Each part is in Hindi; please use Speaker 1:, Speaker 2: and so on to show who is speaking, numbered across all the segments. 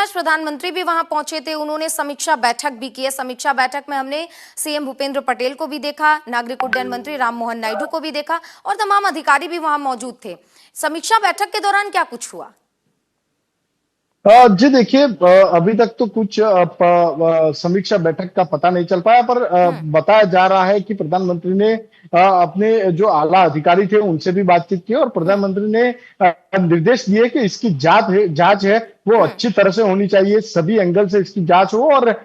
Speaker 1: आज प्रधानमंत्री भी वहां पहुंचे थे, उन्होंने समीक्षा बैठक भी की है। समीक्षा बैठक में हमने सीएम भूपेंद्र पटेल को भी देखा, नागरिक उड्डयन मंत्री राममोहन नायडू को भी देखा और तमाम अधिकारी भी वहां मौजूद थे। समीक्षा बैठक के दौरान क्या कुछ हुआ?
Speaker 2: जी देखिए, अभी तक तो कुछ समीक्षा बैठक का पता नहीं चल पाया, पर बताया जा रहा है कि प्रधानमंत्री ने अपने जो आला अधिकारी थे उनसे भी बातचीत की और प्रधानमंत्री ने निर्देश दिए कि इसकी जांच है वो अच्छी तरह से होनी चाहिए, सभी एंगल से इसकी जांच हो और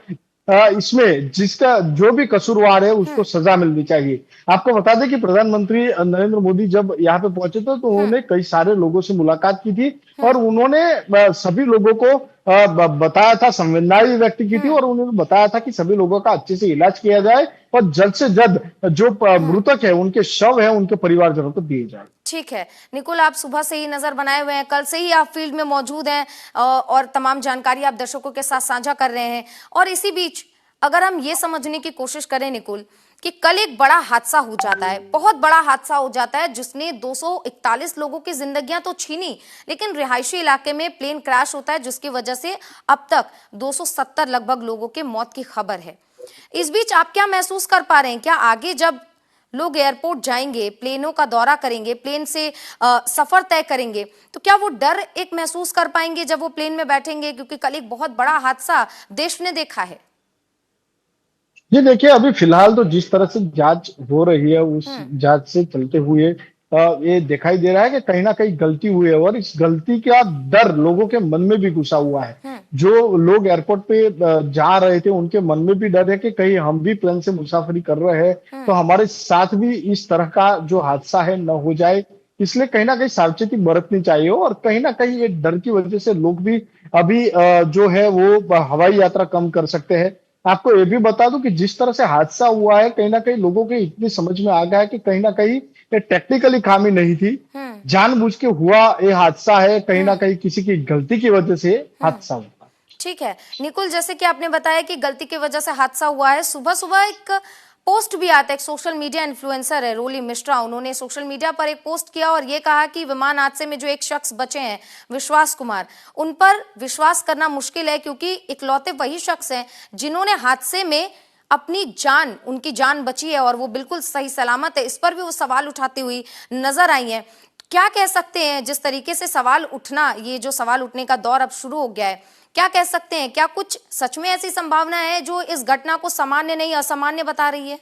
Speaker 2: इसमें जिसका जो भी कसूरवार है उसको सजा मिलनी चाहिए। आपको बता दें कि प्रधानमंत्री नरेंद्र मोदी जब यहाँ पे पहुंचे थे तो उन्होंने कई सारे लोगों से मुलाकात की थी और उन्होंने सभी लोगों को बताया था, संवेदनाएं व्यक्त की थी और उन्होंने बताया था कि सभी लोगों का अच्छे से इलाज किया जाए और जल्द से जल्द जो मृतक है उनके शव है उनके परिवारजनों को दिए जाए।
Speaker 1: ठीक है निकुल, आप सुबह से ही नजर बनाए हुए हैं, कल से ही आप फील्ड में मौजूद हैं और तमाम जानकारी आप दर्शकों के साथ साझा कर रहे हैं। और इसी बीच अगर हम ये समझने की कोशिश करें निकुल कि कल एक बड़ा हादसा हो जाता है, बहुत बड़ा हादसा हो जाता है जिसने 241 लोगों की जिंदगियां तो छीनी, लेकिन रिहायशी इलाके में प्लेन क्रैश होता है जिसकी वजह से अब तक 270 लगभग लोगों के मौत की खबर है। इस बीच आप क्या महसूस कर पा रहे हैं? क्या आगे जब लोग एयरपोर्ट जाएंगे, प्लेनों का दौरा करेंगे, प्लेन से सफर तय करेंगे, तो क्या वो डर एक महसूस कर पाएंगे जब वो प्लेन में बैठेंगे? क्योंकि कल एक बहुत बड़ा हादसा देश ने देखा है।
Speaker 2: ये देखिए, अभी फिलहाल तो जिस तरह से जांच हो रही है उस जांच से चलते हुए ये दिखाई दे रहा है कि कहीं ना कहीं गलती हुई है और इस गलती का डर लोगों के मन में भी घुसा हुआ है। जो लोग एयरपोर्ट पे जा रहे थे उनके मन में भी डर है कि कहीं हम भी प्लेन से मुसाफरी कर रहे हैं तो हमारे साथ भी इस तरह का जो हादसा है न हो जाए, इसलिए कहीं ना कहीं सावचेती बरतनी चाहिए और कहीं ना कहीं ये डर की वजह से लोग भी अभी जो है वो हवाई यात्रा कम कर सकते हैं। आपको ये भी बता दूं कि जिस तरह से हादसा हुआ है कहीं ना कहीं लोगों के इतनी समझ में आ गया है कि कहीं ना कहीं ये टेक्निकली खामी नहीं थी, जानबूझ के हुआ ये हादसा है, कहीं ना कहीं किसी की गलती की वजह से हादसा हुआ।
Speaker 1: ठीक है निकुल, जैसे कि आपने बताया कि गलती की वजह से हादसा हुआ है, सुबह सुबह एक पोस्ट भी आता है, एक सोशल मीडिया इन्फ्लुएंसर है रोली मिश्रा, उन्होंने सोशल मीडिया पर एक पोस्ट किया और ये कहा कि विमान हादसे में जो एक शख्स बचे हैं विश्वास कुमार, उन पर विश्वास करना मुश्किल है क्योंकि इकलौते वही शख्स हैं जिन्होंने हादसे में अपनी जान, उनकी जान बची है और वो बिल्कुल सही सलामत है। इस पर भी वो सवाल उठाती हुई नजर आई है। क्या कह सकते हैं, जिस तरीके से सवाल उठना, ये जो सवाल उठने का दौर अब शुरू हो गया है, क्या कह सकते हैं? क्या कुछ सच में ऐसी संभावना है जो इस घटना को सामान्य नहीं असामान्य बता रही है?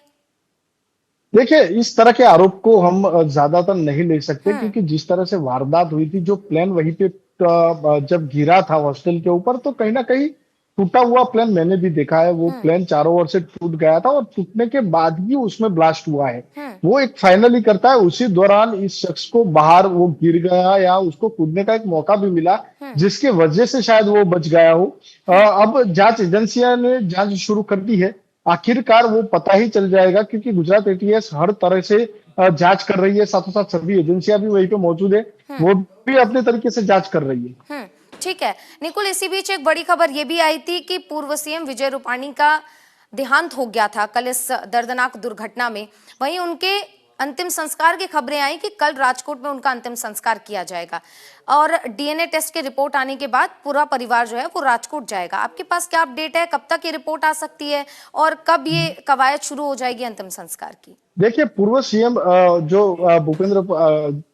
Speaker 2: देखिए, इस तरह के आरोप को हम ज्यादातर नहीं ले सकते क्योंकि जिस तरह से वारदात हुई थी, जो प्लेन वहीं पे जब गिरा था हॉस्टल के ऊपर तो कहीं ना कहीं टूटा हुआ प्लेन मैंने भी देखा है। वो प्लेन चारों ओर से टूट गया था और टूटने के बाद ही उसमें ब्लास्ट हुआ है। वो एक फाइनली करता है, उसी दौरान इस शख्स को बाहर वो गिर गया या उसको कूदने का एक मौका भी मिला जिसकी वजह से शायद वो बच गया हो। अब जांच एजेंसियां ने जांच शुरू कर दी है, आखिरकार वो पता ही चल जाएगा क्योंकि गुजरात एटीएस हर तरह से जांच कर रही है, साथों साथ सभी एजेंसियां भी वहीं पे मौजूद है, वो भी अपने तरीके से जांच कर रही है।
Speaker 1: ठीक है निकुल, इसी बीच एक बड़ी खबर ये भी आई थी कि पूर्व सीएम विजय रूपाणी का देहांत हो गया था कल इस दर्दनाक दुर्घटना में। वहीं उनके अंतिम संस्कार की खबरें आई कि कल राजकोट में उनका अंतिम संस्कार किया जाएगा और डीएनए टेस्ट की रिपोर्ट आने के बाद पूरा परिवार जो है वो राजकोट जाएगा। आपके पास क्या अपडेट है, कब तक ये रिपोर्ट आ सकती है और कब ये कवायद शुरू हो जाएगी अंतिम संस्कार की?
Speaker 2: देखिए, पूर्व सीएम जो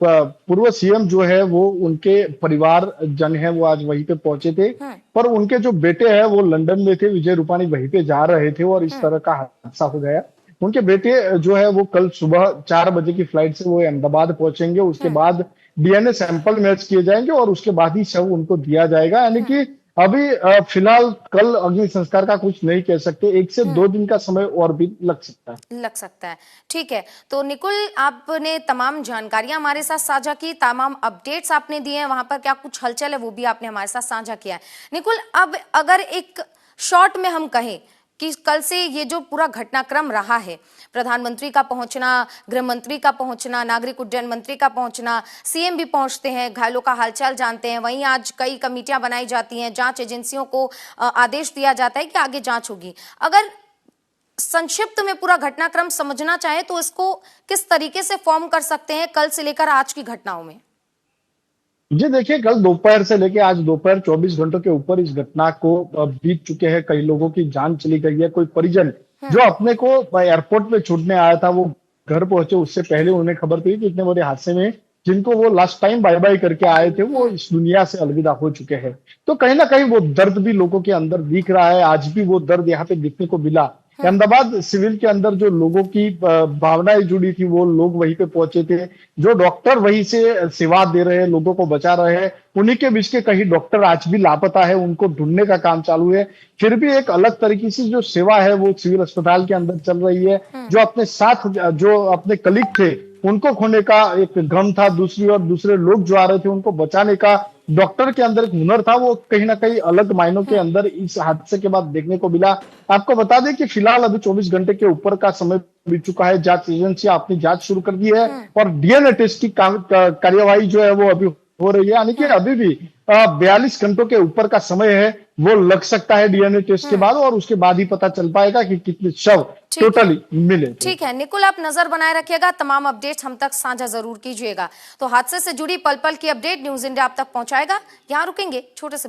Speaker 2: पूर्व सीएम जो है वो उनके परिवार जन है वो आज वहीं पे पहुंचे थे, पर उनके जो बेटे हैं वो लंदन में थे, विजय रूपाणी वहीं पे जा रहे थे और इस तरह का हादसा हो गया। उनके बेटे जो है वो कल सुबह 4 बजे की फ्लाइट से वो अहमदाबाद पहुंचेंगे, उसके बाद डीएनए सैंपल मैच किए जाएंगे और उसके बाद ही शव उनको दिया जाएगा। यानी कि अभी फिलहाल कल अग्नि संस्कार का कुछ नहीं कह सकते, 1 से 2 दिन का समय और भी लग सकता है।
Speaker 1: ठीक है, तो निकुल आपने तमाम जानकारियां हमारे साथ साझा की, तमाम अपडेट्स आपने दिए हैं, वहां पर क्या कुछ हलचल है वो भी आपने हमारे साथ साझा किया है। निकुल, अब अगर एक शॉर्ट में हम कहें कि कल से ये जो पूरा घटनाक्रम रहा है, प्रधानमंत्री का पहुंचना, गृह मंत्री का पहुंचना, नागरिक उड्डयन मंत्री का पहुंचना, सीएम भी पहुंचते हैं, घायलों का हालचाल जानते हैं, वहीं आज कई कमेटियां बनाई जाती हैं, जांच एजेंसियों को आदेश दिया जाता है कि आगे जांच होगी। अगर संक्षिप्त में पूरा घटनाक्रम समझना चाहे तो इसको किस तरीके से फॉर्म कर सकते हैं कल से लेकर आज की घटनाओं में?
Speaker 2: जी देखिए, कल दोपहर से लेके आज दोपहर 24 घंटों के ऊपर इस घटना को बीत चुके हैं। कई लोगों की जान चली गई है। कोई परिजन जो अपने को एयरपोर्ट पे छोड़ने आया था, वो घर पहुंचे उससे पहले उन्हें खबर थी कि इतने बड़े हादसे में जिनको वो लास्ट टाइम बाय बाय करके आए थे, वो इस दुनिया से अलविदा हो चुके हैं। तो कहीं ना कहीं वो दर्द भी लोगों के अंदर दिख रहा है। आज भी वो दर्द यहाँ पे दिखने को मिला। अहमदाबाद सिविल के अंदर जो लोगों की भावनाएं जुड़ी थी, वो लोग वहीं पे पहुंचे थे। जो डॉक्टर वहीं से सेवा दे रहे हैं, लोगों को बचा रहे हैं, उन्हीं के बीच के कई डॉक्टर आज भी लापता है। उनको ढूंढने का काम चालू है। फिर भी एक अलग तरीके से जो सेवा है वो सिविल अस्पताल के अंदर चल रही है। जो अपने साथ जो अपने कलीग थे, उनको खोने का एक गम था। दूसरी ओर दूसरे लोग जो आ रहे थे, उनको बचाने का डॉक्टर के अंदर एक हुनर था। वो कहीं ना कहीं अलग मायनों के अंदर इस हादसे के बाद देखने को मिला। आपको बता दें कि फिलहाल अभी 24 घंटे के ऊपर का समय बीत चुका है। जांच एजेंसी अपनी जांच शुरू कर दी है और डीएनए टेस्ट की कार्यवाही जो है वो अभी हो रही है। यानी कि अभी भी 42 घंटों के ऊपर का समय है। वो लग सकता है डीएनए टेस्ट के बाद, और उसके बाद ही पता चल पाएगा कि कितने शव
Speaker 1: ठीक है।
Speaker 2: टोटली मिले थे।
Speaker 1: ठीक है निकुल, आप नजर बनाए रखिएगा, तमाम अपडेट्स हम तक साझा जरूर कीजिएगा। तो हादसे से जुड़ी पल पल की अपडेट न्यूज इंडिया आप तक पहुंचाएगा। यहाँ रुकेंगे छोटे से